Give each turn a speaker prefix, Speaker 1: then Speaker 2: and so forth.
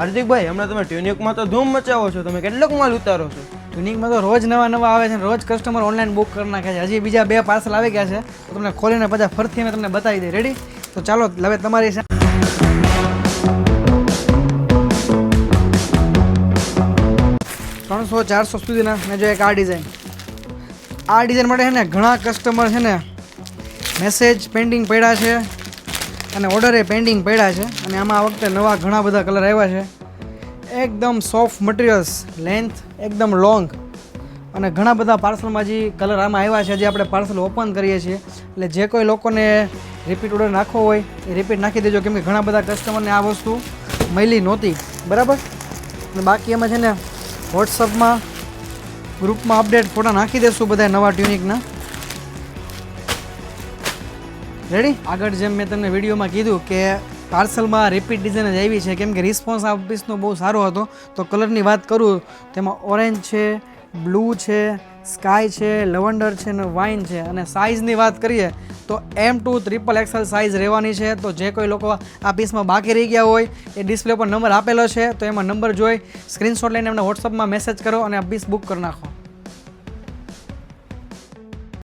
Speaker 1: હાર્દિકભાઈ હમણાં તમે ટ્યુનિકમાં તો ધૂમ મચાવો છો, તમે કેટલોક માલ ઉતારો છો?
Speaker 2: ટ્યુનિકમાં તો રોજ નવા આવે છે, રોજ કસ્ટમર ઓનલાઈન બુક કરી નાખે છે. હજી બીજા 2 પાર્સલ આવી ગયા છે, તો તમને ખોલીને પછી ફરીથી અમે તમને બતાવી દઈએ. રેડી? તો ચાલો હવે તમારી છે 300-400 સુધીના. મેં જો એક આ ડિઝાઇન માટે છે ને ઘણા કસ્ટમર છે ને મેસેજ પેન્ડિંગ પડ્યા છે અને ઓર્ડરે પેન્ડિંગ પડ્યા છે. અને આમાં આ વખતે નવા ઘણા બધા કલર આવ્યા છે. એકદમ સોફ્ટ મટીરિયલ્સ, લેન્થ એકદમ લોંગ, અને ઘણા બધા પાર્સલમાં જે કલર આમાં આવ્યા છે. જે આપણે પાર્સલ ઓપન કરીએ છીએ, એટલે જે કોઈ લોકોને રિપીટ ઓર્ડર નાખવો હોય એ રિપીટ નાખી દેજો, કેમ કે ઘણા બધા કસ્ટમરને આ વસ્તુ મળી નહોતી. બરાબર? અને બાકી એમાં છે ને વોટ્સઅપમાં ગ્રુપમાં અપડેટ ફોટા નાખી દઈશું બધા નવા ટ્યુનિકના. રેડી? આગળ જેમ મેં તમને વિડીયોમાં કીધું કે પાર્સલમાં રિપીટ ડિઝાઇન જ આવી છે, કેમ કે રિસ્પોન્સ આ પીસનો બહુ સારો હતો. તો કલરની વાત કરું તેમાં ઓરેન્જ છે, બ્લુ છે, સ્કાય છે, લવન્ડર છે અને વાઇન છે. અને સાઇઝની વાત કરીએ તો M2 XXL સાઇઝ રહેવાની છે. તો જે કોઈ લોકો આ પીસમાં બાકી રહી ગયા હોય એ ડિસ્પ્લે પર નંબર આપેલો છે, તો એમાં નંબર જોઈ સ્ક્રીનશોટ લઈને એમને વોટ્સઅપમાં મેસેજ કરો અને આ પીસ બુક કરી નાખો.